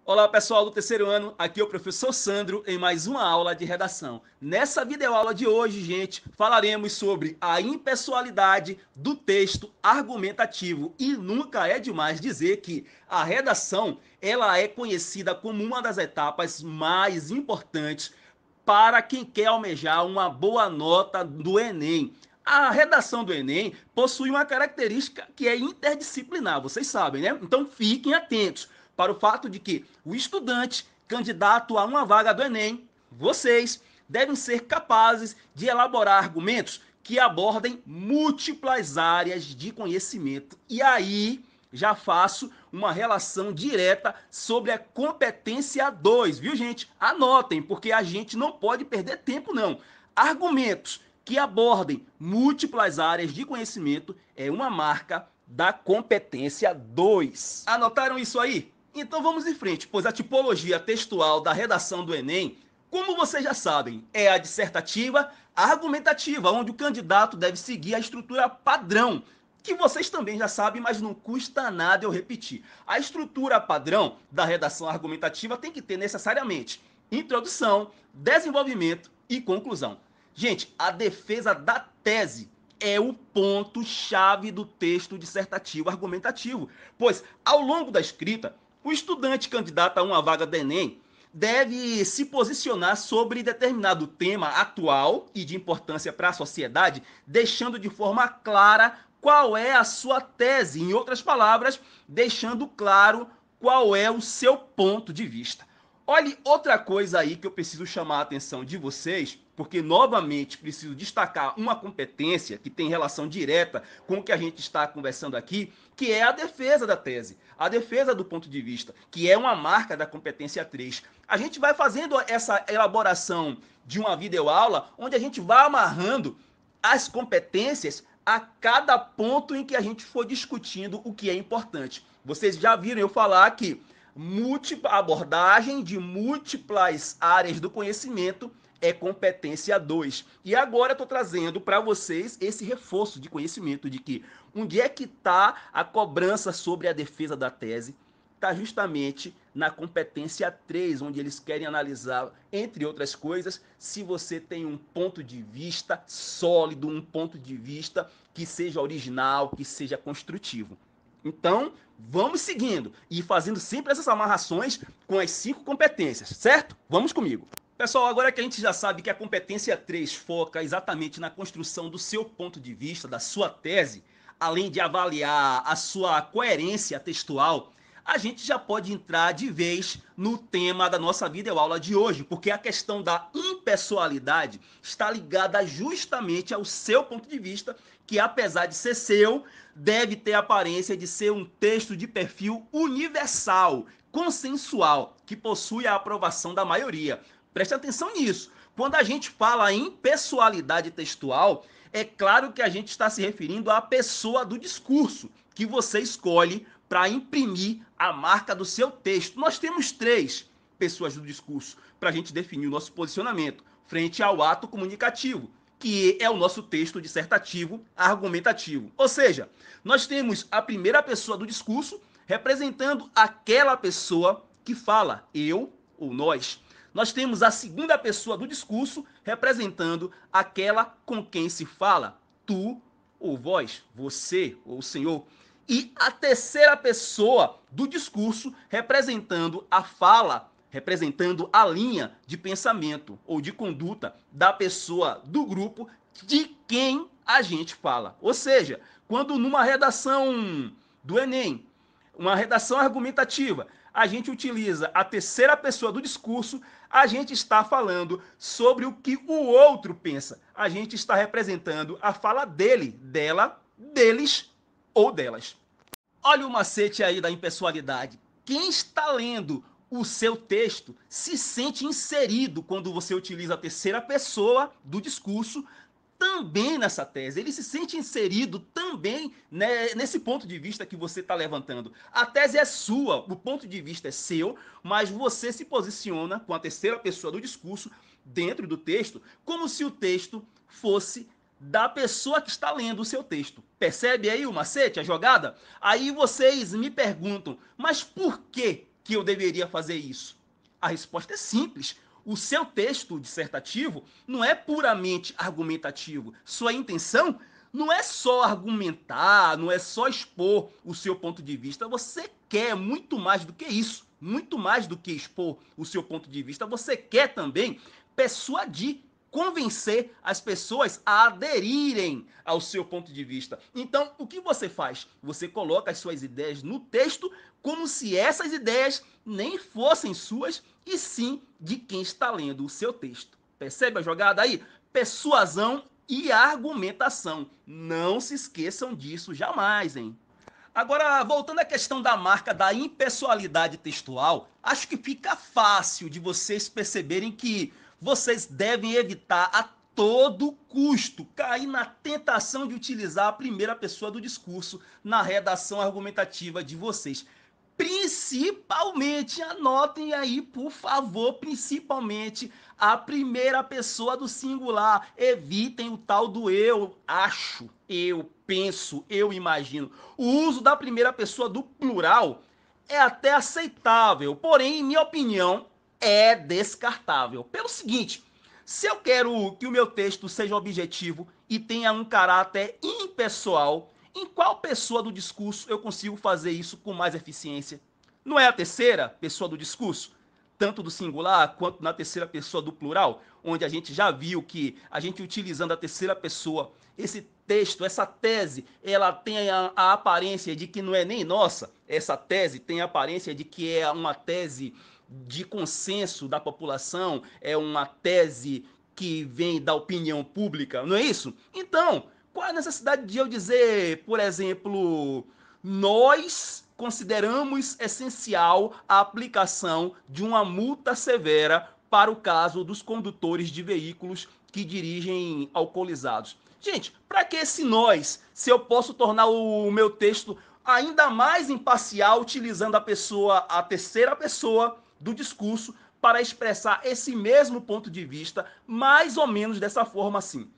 Olá pessoal do terceiro ano, aqui é o professor Sandro em mais uma aula de redação. Nessa videoaula de hoje, gente, falaremos sobre a impessoalidade do texto argumentativo. E nunca é demais dizer que a redação ela é conhecida como uma das etapas mais importantes para quem quer almejar uma boa nota do Enem. A redação do Enem possui uma característica que é interdisciplinar, vocês sabem, né? Então fiquem atentos para o fato de que o estudante candidato a uma vaga do Enem, vocês devem ser capazes de elaborar argumentos que abordem múltiplas áreas de conhecimento. E aí já faço uma relação direta sobre a competência 2, viu, gente? Anotem, porque a gente não pode perder tempo, não. Argumentos que abordem múltiplas áreas de conhecimento é uma marca da competência 2. Anotaram isso aí? Então vamos em frente, pois a tipologia textual da redação do Enem, como vocês já sabem, é a dissertativa, a argumentativa, onde o candidato deve seguir a estrutura padrão, que vocês também já sabem, mas não custa nada eu repetir. A estrutura padrão da redação argumentativa tem que ter necessariamente introdução, desenvolvimento e conclusão. Gente, a defesa da tese é o ponto-chave do texto dissertativo argumentativo, pois ao longo da escrita, o estudante candidato a uma vaga do Enem deve se posicionar sobre determinado tema atual e de importância para a sociedade, deixando de forma clara qual é a sua tese, em outras palavras, deixando claro qual é o seu ponto de vista. Olhe, outra coisa aí que eu preciso chamar a atenção de vocês, porque novamente preciso destacar uma competência que tem relação direta com o que a gente está conversando aqui, que é a defesa da tese, a defesa do ponto de vista, que é uma marca da competência 3. A gente vai fazendo essa elaboração de uma videoaula onde a gente vai amarrando as competências a cada ponto em que a gente for discutindo o que é importante. Vocês já viram eu falar que abordagem de múltiplas áreas do conhecimento é competência 2. E agora eu estou trazendo para vocês esse reforço de conhecimento de que onde é que está a cobrança sobre a defesa da tese? Está justamente na competência 3, onde eles querem analisar, entre outras coisas, se você tem um ponto de vista sólido, um ponto de vista que seja original, que seja construtivo. Então, vamos seguindo e fazendo sempre essas amarrações com as 5 competências, certo? Vamos comigo. Pessoal, agora que a gente já sabe que a competência 3 foca exatamente na construção do seu ponto de vista, da sua tese, além de avaliar a sua coerência textual, a gente já pode entrar de vez no tema da nossa videoaula de hoje, porque a questão da impessoalidade está ligada justamente ao seu ponto de vista, que apesar de ser seu, deve ter a aparência de ser um texto de perfil universal, consensual, que possui a aprovação da maioria. Preste atenção nisso. Quando a gente fala em pessoalidade textual, é claro que a gente está se referindo à pessoa do discurso, que você escolhe para imprimir a marca do seu texto. Nós temos 3 pessoas do discurso para a gente definir o nosso posicionamento frente ao ato comunicativo, que é o nosso texto dissertativo argumentativo. Ou seja, nós temos a primeira pessoa do discurso representando aquela pessoa que fala, eu ou nós. Nós temos a segunda pessoa do discurso representando aquela com quem se fala, tu ou vós, você ou o senhor. E a terceira pessoa do discurso representando a fala, representando a linha de pensamento ou de conduta da pessoa do grupo de quem a gente fala. Ou seja, quando numa redação do Enem, uma redação argumentativa, a gente utiliza a terceira pessoa do discurso, a gente está falando sobre o que o outro pensa. A gente está representando a fala dele, dela, deles ou delas. Olha o macete aí da impessoalidade. Quem está lendo o seu texto se sente inserido quando você utiliza a terceira pessoa do discurso também nessa tese. Ele se sente inserido também, né, nesse ponto de vista que você está levantando. A tese é sua, o ponto de vista é seu, mas você se posiciona com a terceira pessoa do discurso dentro do texto como se o texto fosse da pessoa que está lendo o seu texto. Percebe aí o macete, a jogada? Aí vocês me perguntam, mas por que que eu deveria fazer isso? A resposta é simples. O seu texto dissertativo não é puramente argumentativo. Sua intenção não é só argumentar, não é só expor o seu ponto de vista. Você quer muito mais do que isso, muito mais do que expor o seu ponto de vista. Você quer também persuadir, convencer as pessoas a aderirem ao seu ponto de vista. Então, o que você faz? Você coloca as suas ideias no texto como se essas ideias nem fossem suas, e sim de quem está lendo o seu texto. Percebe a jogada aí? Persuasão e argumentação. Não se esqueçam disso jamais, hein? Agora, voltando à questão da marca da impessoalidade textual, acho que fica fácil de vocês perceberem que vocês devem evitar a todo custo cair na tentação de utilizar a primeira pessoa do discurso na redação argumentativa de vocês. Principalmente, anotem aí, por favor, principalmente a primeira pessoa do singular. Evitem o tal do eu acho, eu penso, eu imagino. O uso da primeira pessoa do plural é até aceitável, porém, em minha opinião, é descartável. Pelo seguinte, se eu quero que o meu texto seja objetivo e tenha um caráter impessoal, em qual pessoa do discurso eu consigo fazer isso com mais eficiência? Não é a terceira pessoa do discurso? Tanto do singular quanto na terceira pessoa do plural, onde a gente já viu que a gente utilizando a terceira pessoa, esse texto, essa tese, ela tem a aparência de que não é nem nossa. Essa tese tem a aparência de que é uma tese de consenso da população, é uma tese que vem da opinião pública, não é isso? Então, qual a necessidade de eu dizer, por exemplo, nós consideramos essencial a aplicação de uma multa severa para o caso dos condutores de veículos que dirigem alcoolizados? Gente, para que esse nós, se eu posso tornar o meu texto ainda mais imparcial utilizando a terceira pessoa do discurso para expressar esse mesmo ponto de vista, mais ou menos dessa forma assim?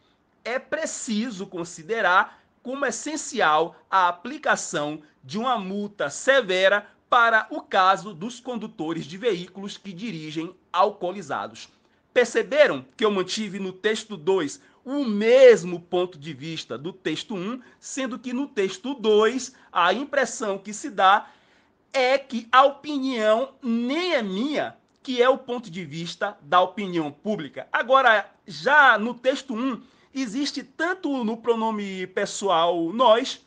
É preciso considerar como essencial a aplicação de uma multa severa para o caso dos condutores de veículos que dirigem alcoolizados. Perceberam que eu mantive no texto 2 o mesmo ponto de vista do texto 1, sendo que no texto 2 a impressão que se dá é que a opinião nem é minha, que é o ponto de vista da opinião pública. Agora, já no texto 1, existe tanto no pronome pessoal nós,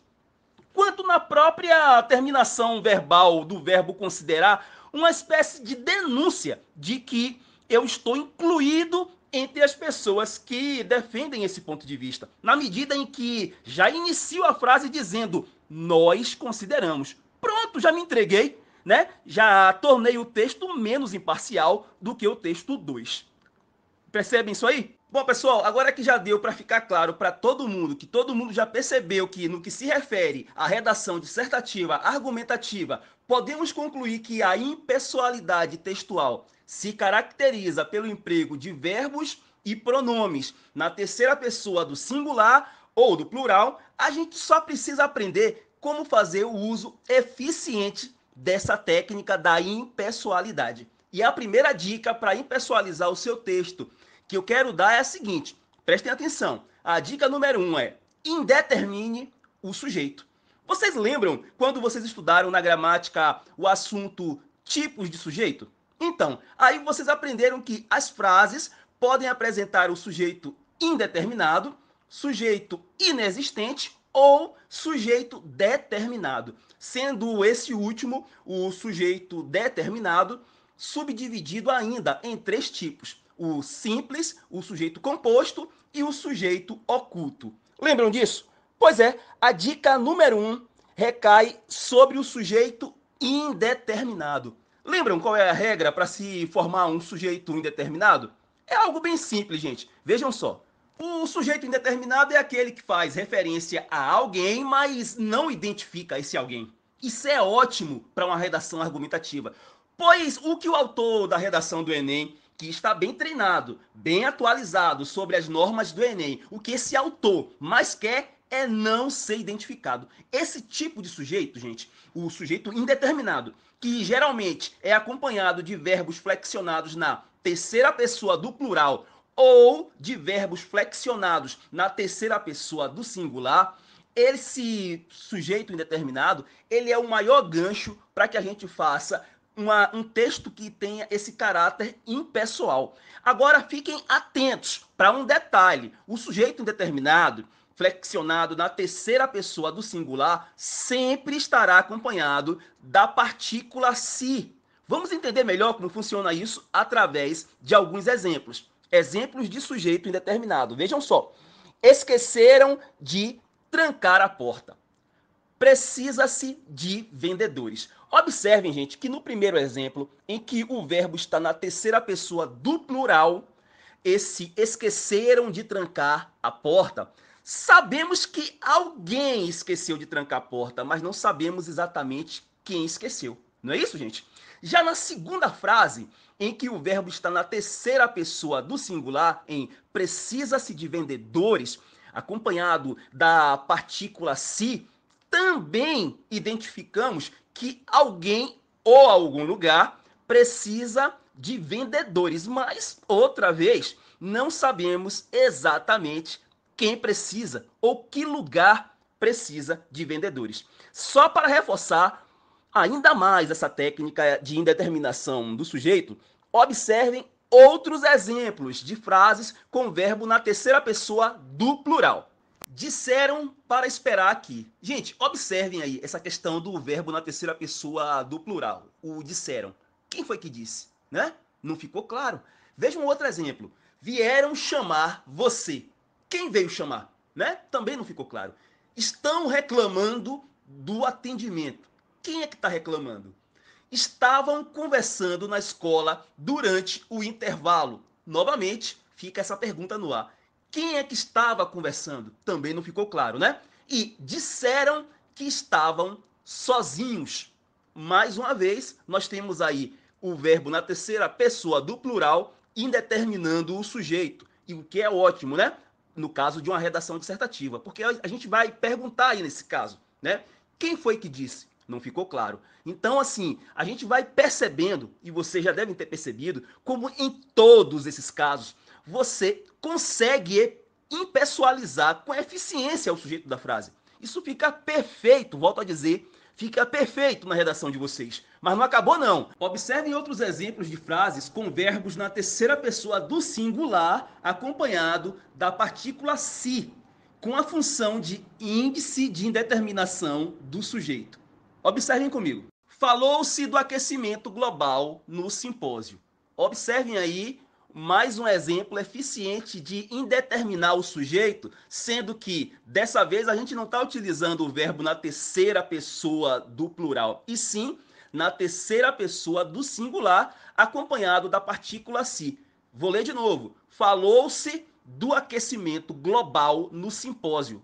quanto na própria terminação verbal do verbo considerar, uma espécie de denúncia de que eu estou incluído entre as pessoas que defendem esse ponto de vista, na medida em que já inicio a frase dizendo nós consideramos. Pronto, já me entreguei, né? Já tornei o texto menos imparcial do que o texto 2. Percebem isso aí? Bom, pessoal, agora que já deu para ficar claro para todo mundo, que todo mundo já percebeu que no que se refere à redação dissertativa argumentativa, podemos concluir que a impessoalidade textual se caracteriza pelo emprego de verbos e pronomes na terceira pessoa do singular ou do plural. A gente só precisa aprender como fazer o uso eficiente dessa técnica da impessoalidade. E a primeira dica para impessoalizar o seu texto que eu quero dar é a seguinte, prestem atenção. A dica número 1 é indetermine o sujeito. Vocês lembram quando vocês estudaram na gramática o assunto tipos de sujeito? Então, aí vocês aprenderam que as frases podem apresentar o sujeito indeterminado, sujeito inexistente ou sujeito determinado, sendo esse último, o sujeito determinado, subdividido ainda em 3 tipos: o simples, o sujeito composto e o sujeito oculto. Lembram disso? Pois é, a dica número 1 recai sobre o sujeito indeterminado. Lembram qual é a regra para se formar um sujeito indeterminado? É algo bem simples, gente. Vejam só. O sujeito indeterminado é aquele que faz referência a alguém, mas não identifica esse alguém. Isso é ótimo para uma redação argumentativa, pois o que o autor da redação do Enem, que está bem treinado, bem atualizado sobre as normas do Enem, o que esse autor mais quer é não ser identificado. Esse tipo de sujeito, gente, o sujeito indeterminado, que geralmente é acompanhado de verbos flexionados na terceira pessoa do plural ou de verbos flexionados na terceira pessoa do singular, esse sujeito indeterminado, ele é o maior gancho para que a gente faça um texto que tenha esse caráter impessoal. Agora, fiquem atentos para um detalhe. O sujeito indeterminado, flexionado na terceira pessoa do singular, sempre estará acompanhado da partícula se. Vamos entender melhor como funciona isso através de alguns exemplos. Exemplos de sujeito indeterminado. Vejam só. Esqueceram de trancar a porta. Precisa-se de vendedores. Observem, gente, que no primeiro exemplo, em que o verbo está na terceira pessoa do plural, esse esqueceram de trancar a porta, sabemos que alguém esqueceu de trancar a porta, mas não sabemos exatamente quem esqueceu. Não é isso, gente? Já na segunda frase, em que o verbo está na terceira pessoa do singular, em precisa-se de vendedores, acompanhado da partícula se, também identificamos que alguém ou algum lugar precisa de vendedores, mas, outra vez, não sabemos exatamente quem precisa ou que lugar precisa de vendedores. Só para reforçar ainda mais essa técnica de indeterminação do sujeito, observem outros exemplos de frases com verbo na terceira pessoa do plural. Disseram para esperar aqui. Gente, observem aí essa questão do verbo na terceira pessoa do plural. O disseram. Quem foi que disse? Né? Não ficou claro. Veja um outro exemplo. Vieram chamar você. Quem veio chamar? Né? Também não ficou claro. Estão reclamando do atendimento. Quem é que está reclamando? Estavam conversando na escola durante o intervalo. Novamente, fica essa pergunta no ar. Quem é que estava conversando? Também não ficou claro, né? E disseram que estavam sozinhos. Mais uma vez, nós temos aí o verbo na terceira pessoa do plural, indeterminando o sujeito. E o que é ótimo, né? No caso de uma redação dissertativa. Porque a gente vai perguntar aí nesse caso, né? Quem foi que disse? Não ficou claro. Então, assim, a gente vai percebendo, e vocês já devem ter percebido, como em todos esses casos, você consegue impessoalizar com eficiência o sujeito da frase. Isso fica perfeito, volto a dizer, fica perfeito na redação de vocês. Mas não acabou não. Observem outros exemplos de frases com verbos na terceira pessoa do singular, acompanhado da partícula se, com a função de índice de indeterminação do sujeito. Observem comigo. Falou-se do aquecimento global no simpósio. Observem aí mais um exemplo eficiente de indeterminar o sujeito, sendo que, dessa vez, a gente não está utilizando o verbo na terceira pessoa do plural, e sim na terceira pessoa do singular, acompanhado da partícula se. Vou ler de novo. Falou-se do aquecimento global no simpósio.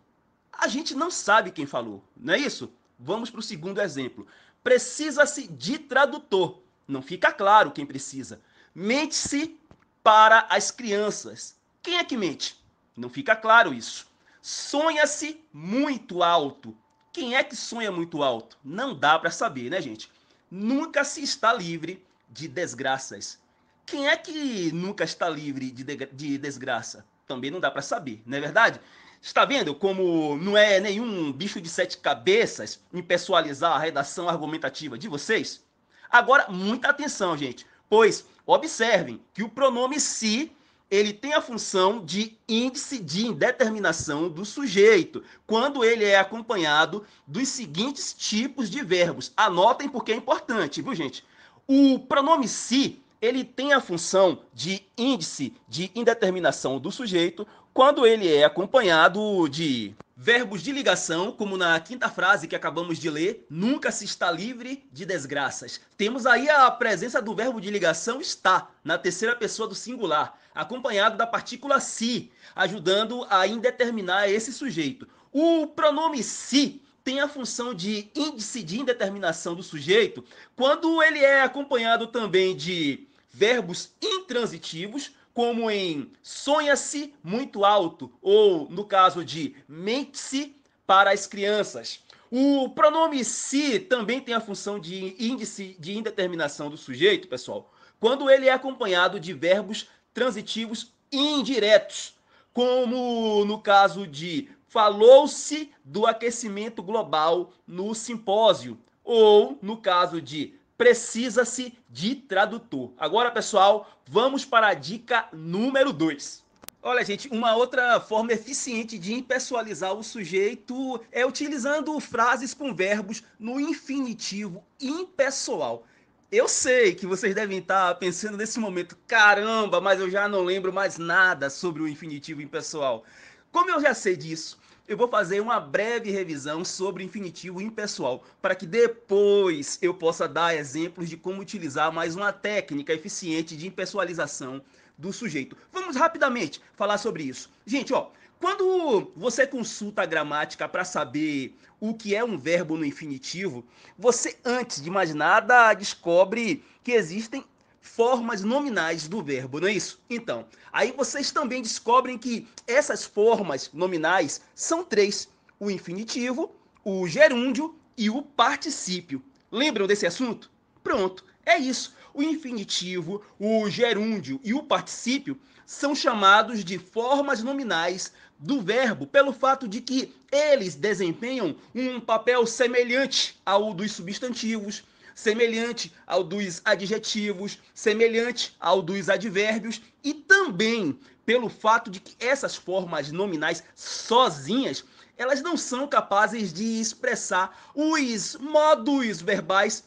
A gente não sabe quem falou, não é isso? Vamos para o segundo exemplo. Precisa-se de tradutor. Não fica claro quem precisa. Mente-se para as crianças. Quem é que mente? Não fica claro isso. Sonha-se muito alto. Quem é que sonha muito alto? Não dá para saber, né, gente? Nunca se está livre de desgraças. Quem é que nunca está livre de desgraça? Também não dá para saber, não é verdade? Está vendo como não é nenhum bicho de sete cabeças impessoalizar a redação argumentativa de vocês? Agora, muita atenção, gente, pois observem que o pronome se ele tem a função de índice de indeterminação do sujeito, quando ele é acompanhado dos seguintes tipos de verbos. Anotem porque é importante, viu, gente? O pronome se ele tem a função de índice de indeterminação do sujeito quando ele é acompanhado de verbos de ligação, como na quinta frase que acabamos de ler, nunca se está livre de desgraças. Temos aí a presença do verbo de ligação está, na terceira pessoa do singular, acompanhado da partícula se, ajudando a indeterminar esse sujeito. O pronome se tem a função de índice de indeterminação do sujeito quando ele é acompanhado também de verbos intransitivos, como em sonha-se muito alto, ou no caso de mente-se para as crianças. O pronome se também tem a função de índice de indeterminação do sujeito, pessoal, quando ele é acompanhado de verbos transitivos indiretos, como no caso de falou-se do aquecimento global no simpósio, ou no caso de precisa-se de tradutor. Agora, pessoal, vamos para a dica número 2. Olha, gente, uma outra forma eficiente de impessoalizar o sujeito é utilizando frases com verbos no infinitivo impessoal. Eu sei que vocês devem estar pensando nesse momento, caramba, mas eu já não lembro mais nada sobre o infinitivo impessoal. Como eu já sei disso, eu vou fazer uma breve revisão sobre o infinitivo impessoal, para que depois eu possa dar exemplos de como utilizar mais uma técnica eficiente de impessoalização do sujeito. Vamos rapidamente falar sobre isso. Gente, ó, quando você consulta a gramática para saber o que é um verbo no infinitivo, você, antes de mais nada, descobre que existem formas nominais do verbo, não é isso? Então, aí vocês também descobrem que essas formas nominais são três: o infinitivo, o gerúndio e o particípio. Lembram desse assunto? Pronto, é isso. O infinitivo, o gerúndio e o particípio são chamados de formas nominais do verbo pelo fato de que eles desempenham um papel semelhante ao dos substantivos, semelhante ao dos adjetivos, semelhante ao dos advérbios, e também pelo fato de que essas formas nominais sozinhas, elas não são capazes de expressar os modos verbais,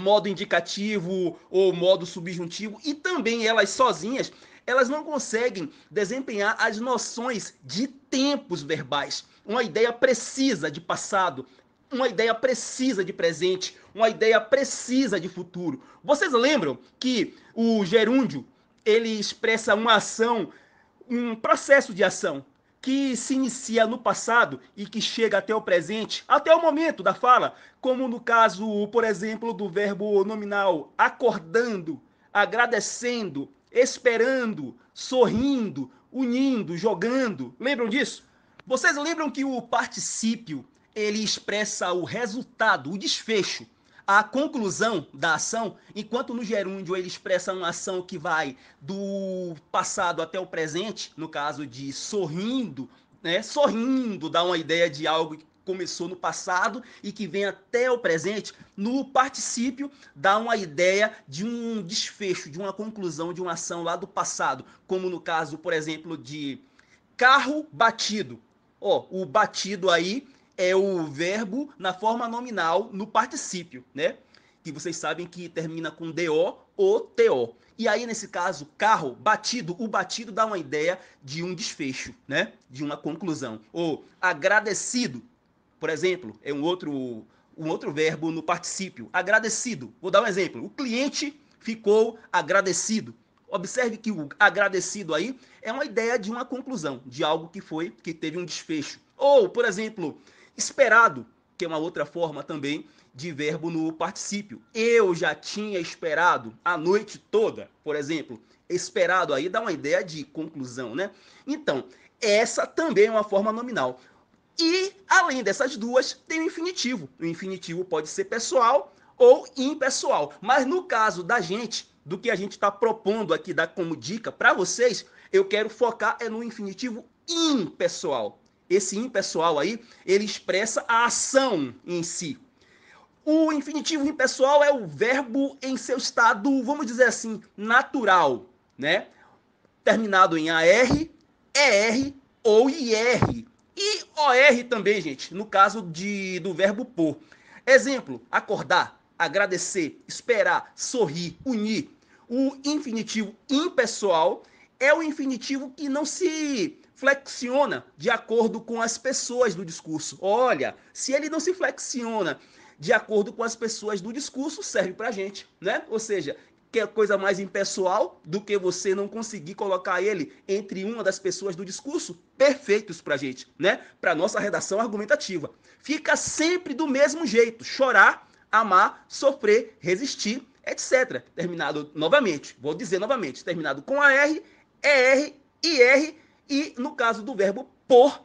modo indicativo ou modo subjuntivo, e também elas sozinhas, elas não conseguem desempenhar as noções de tempos verbais, uma ideia precisa de passado, uma ideia precisa de presente, uma ideia precisa de futuro. Vocês lembram que o gerúndio, ele expressa uma ação, um processo de ação que se inicia no passado e que chega até o presente, até o momento da fala, como no caso, por exemplo, do verbo nominal acordando, agradecendo, esperando, sorrindo, unindo, jogando. Lembram disso? Vocês lembram que o particípio ele expressa o resultado, o desfecho, a conclusão da ação, enquanto no gerúndio ele expressa uma ação que vai do passado até o presente, no caso de sorrindo, né? Sorrindo dá uma ideia de algo que começou no passado e que vem até o presente. No particípio dá uma ideia de um desfecho, de uma conclusão de uma ação lá do passado, como no caso, por exemplo, de carro batido. Ó, o batido aí é o verbo na forma nominal no particípio, né? Que vocês sabem que termina com DO ou TO. E aí, nesse caso, carro batido, o batido dá uma ideia de um desfecho, né? De uma conclusão. Ou agradecido, por exemplo, é um outro verbo no particípio. Agradecido. Vou dar um exemplo. O cliente ficou agradecido. Observe que o agradecido aí é uma ideia de uma conclusão, de algo que teve um desfecho. Ou, por exemplo, esperado, que é uma outra forma também de verbo no particípio. Eu já tinha esperado a noite toda, por exemplo. Esperado aí dá uma ideia de conclusão, né? Então, essa também é uma forma nominal. E, além dessas duas, tem o infinitivo. O infinitivo pode ser pessoal ou impessoal. Mas no caso da gente, do que a gente está propondo aqui, dar como dica para vocês, eu quero focar no infinitivo impessoal. Esse impessoal aí, ele expressa a ação em si. O infinitivo impessoal é o verbo em seu estado, vamos dizer assim, natural, né? Terminado em AR, ER ou IR. E OR também, gente, no caso do verbo por. Exemplo, acordar, agradecer, esperar, sorrir, unir. O infinitivo impessoal é o infinitivo que não se flexiona de acordo com as pessoas do discurso. Olha, se ele não se flexiona de acordo com as pessoas do discurso, serve pra gente, né? Ou seja, que é coisa mais impessoal do que você não conseguir colocar ele entre uma das pessoas do discurso, perfeitos pra gente, né? Pra nossa redação argumentativa. Fica sempre do mesmo jeito: chorar, amar, sofrer, resistir, etc. Terminado novamente, vou dizer novamente, terminado com AR, ER, IR e, no caso do verbo por,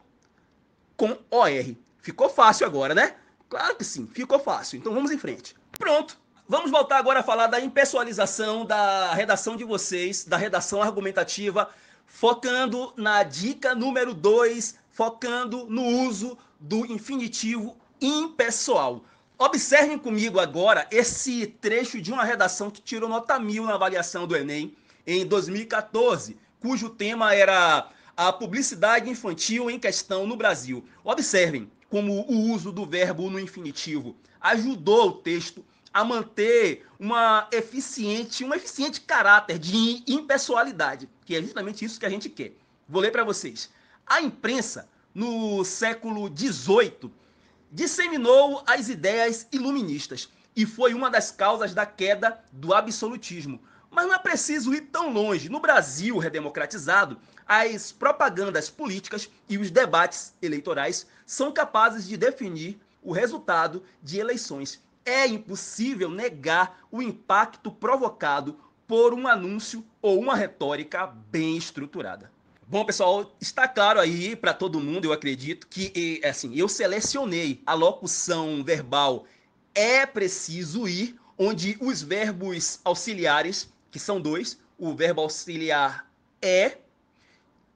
com OR. Ficou fácil agora, né? Claro que sim, ficou fácil. Então vamos em frente. Pronto. Vamos voltar agora a falar da impessoalização da redação de vocês, da redação argumentativa, focando na dica número 2, focando no uso do infinitivo impessoal. Observem comigo agora esse trecho de uma redação que tirou nota 1000 na avaliação do Enem em 2014, cujo tema era a publicidade infantil em questão no Brasil. Observem como o uso do verbo no infinitivo ajudou o texto a manter um eficiente caráter de impessoalidade, que é justamente isso que a gente quer. Vou ler para vocês. A imprensa, no século XVIII, disseminou as ideias iluministas e foi uma das causas da queda do absolutismo. Mas não é preciso ir tão longe. No Brasil redemocratizado, as propagandas políticas e os debates eleitorais são capazes de definir o resultado de eleições. É impossível negar o impacto provocado por um anúncio ou uma retórica bem estruturada. Bom, pessoal, está claro aí para todo mundo, eu acredito, que assim, eu selecionei a locução verbal é preciso ir, onde os verbos auxiliares, que são dois, o verbo auxiliar é,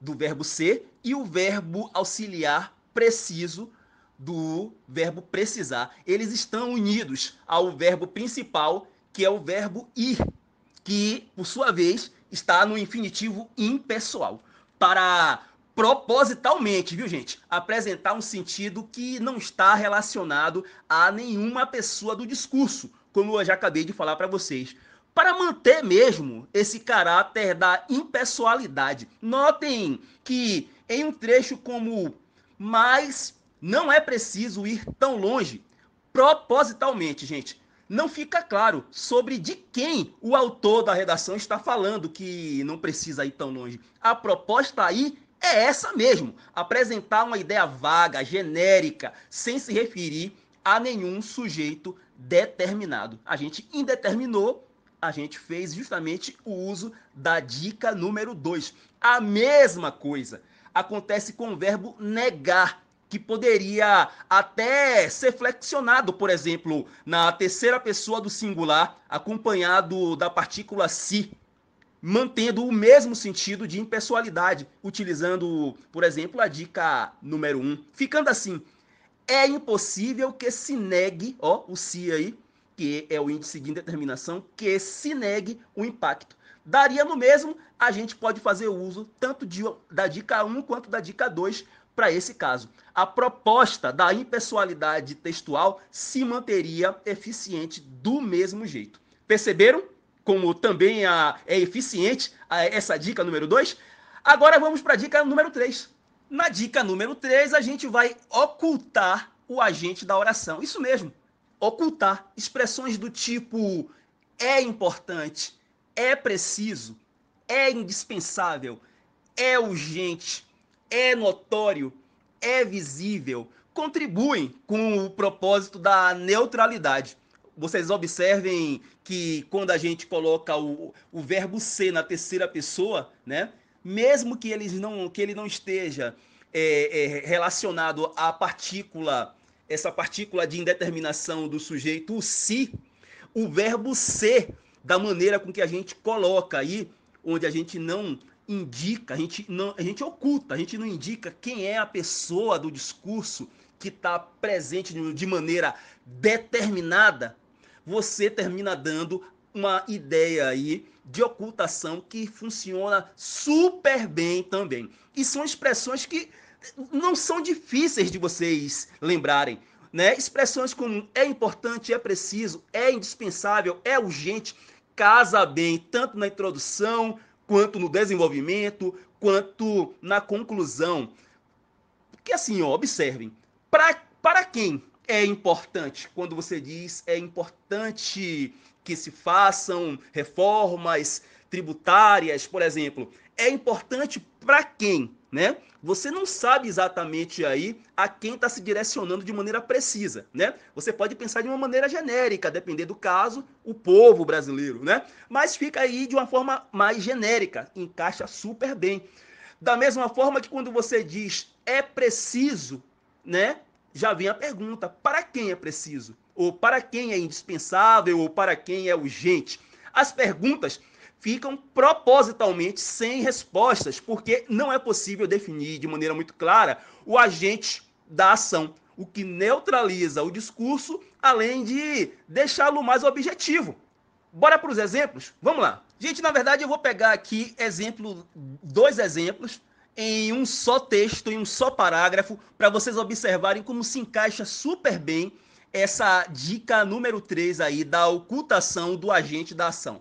do verbo ser, e o verbo auxiliar preciso, do verbo precisar. Eles estão unidos ao verbo principal, que é o verbo ir, que, por sua vez, está no infinitivo impessoal. Para propositalmente, viu, gente, apresentar um sentido que não está relacionado a nenhuma pessoa do discurso, como eu já acabei de falar para vocês. Para manter mesmo esse caráter da impessoalidade. Notem que em um trecho como "mas não é preciso ir tão longe", propositalmente, gente, não fica claro sobre de quem o autor da redação está falando, que não precisa ir tão longe. A proposta aí é essa mesmo, apresentar uma ideia vaga, genérica, sem se referir a nenhum sujeito determinado. A gente indeterminou, a gente fez justamente o uso da dica número 2. A mesma coisa acontece com o verbo negar, que poderia até ser flexionado, por exemplo, na terceira pessoa do singular, acompanhado da partícula si, mantendo o mesmo sentido de impessoalidade, utilizando, por exemplo, a dica número 1. Ficando assim, é impossível que se negue, ó, o si aí, que é o índice de indeterminação, que se negue o impacto. Daria no mesmo, a gente pode fazer uso tanto da dica 1 quanto da dica 2 para esse caso. A proposta da impessoalidade textual se manteria eficiente do mesmo jeito. Perceberam como também é eficiente essa dica número 2? Agora vamos para a dica número 3. Na dica número 3, a gente vai ocultar o agente da oração. Isso mesmo, ocultar expressões do tipo é importante, é preciso, é indispensável, é urgente, é notório, é visível, contribuem com o propósito da neutralidade. Vocês observem que quando a gente coloca o verbo ser na terceira pessoa, né? Mesmo que ele não esteja relacionado à partícula, essa partícula de indeterminação do sujeito, o si, o verbo ser, da maneira com que a gente coloca aí, onde a gente não indica, a gente oculta, a gente não indica quem é a pessoa do discurso que está presente de maneira determinada, você termina dando uma ideia aí de ocultação que funciona super bem também. E são expressões que não são difíceis de vocês lembrarem, né? Expressões como é importante, é preciso, é indispensável, é urgente, casa bem tanto na introdução, quanto no desenvolvimento, quanto na conclusão. Porque assim, ó, observem, para quem é importante, quando você diz é importante que se façam reformas tributárias, por exemplo. É importante para quem, né? Você não sabe exatamente aí a quem está se direcionando de maneira precisa, né? Você pode pensar de uma maneira genérica, depender do caso, o povo brasileiro, né? Mas fica aí de uma forma mais genérica, encaixa super bem. Da mesma forma que quando você diz é preciso, né? Já vem a pergunta, para quem é preciso? Ou para quem é indispensável? Ou para quem é urgente? As perguntas ficam propositalmente sem respostas, porque não é possível definir de maneira muito clara o agente da ação, o que neutraliza o discurso, além de deixá-lo mais objetivo. Bora para os exemplos? Vamos lá. Gente, na verdade eu vou pegar aqui dois exemplos em um só texto, em um só parágrafo, para vocês observarem como se encaixa super bem essa dica número 3 aí da ocultação do agente da ação.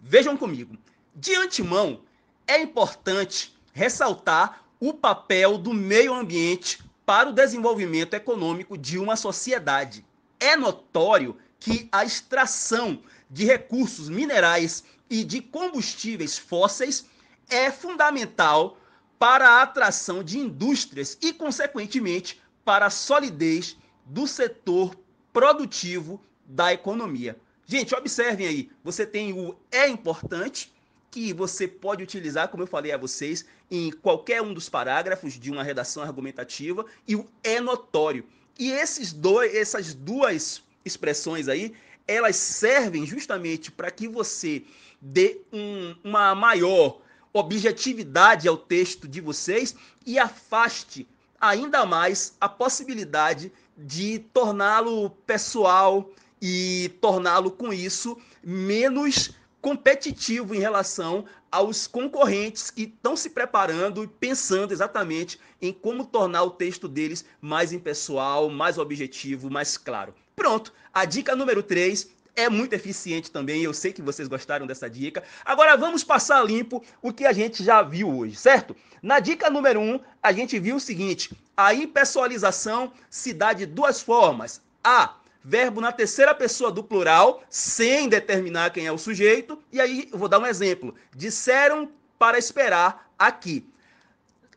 Vejam comigo. De antemão, é importante ressaltar o papel do meio ambiente para o desenvolvimento econômico de uma sociedade. É notório que a extração de recursos minerais e de combustíveis fósseis é fundamental para a atração de indústrias e, consequentemente, para a solidez do setor produtivo da economia. Gente, observem aí, você tem o é importante, que você pode utilizar, como eu falei a vocês, em qualquer um dos parágrafos de uma redação argumentativa, e o é notório. E essas duas expressões aí, elas servem justamente para que você dê uma maior objetividade ao texto de vocês e afaste ainda mais a possibilidade de torná-lo pessoal e torná-lo, com isso, menos competitivo em relação aos concorrentes que estão se preparando e pensando exatamente em como tornar o texto deles mais impessoal, mais objetivo, mais claro. Pronto, a dica número 3 é muito eficiente também, eu sei que vocês gostaram dessa dica. Agora vamos passar limpo o que a gente já viu hoje, certo? Na dica número 1, a gente viu o seguinte: a impessoalização se dá de duas formas. A, verbo na terceira pessoa do plural, sem determinar quem é o sujeito. E aí eu vou dar um exemplo. Disseram para esperar aqui.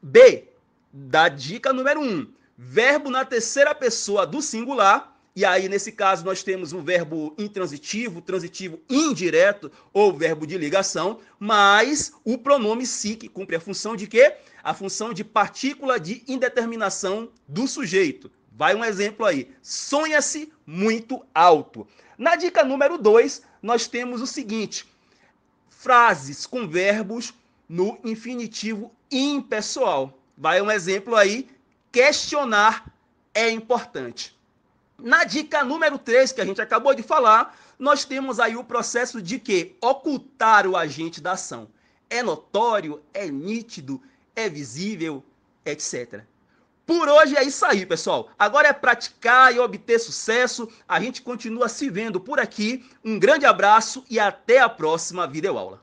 B, da dica número 1, verbo na terceira pessoa do singular. E aí, nesse caso, nós temos o verbo intransitivo, transitivo indireto ou verbo de ligação, mais o pronome si, que cumpre a função de quê? A função de partícula de indeterminação do sujeito. Vai um exemplo aí. Sonha-se muito alto. Na dica número 2, nós temos o seguinte: frases com verbos no infinitivo impessoal. Vai um exemplo aí. Questionar é importante. Na dica número 3, que a gente acabou de falar, nós temos aí o processo de quê? Ocultar o agente da ação. É notório, é nítido, é visível, etc. Por hoje é isso aí, pessoal. Agora é praticar e obter sucesso. A gente continua se vendo por aqui. Um grande abraço e até a próxima videoaula.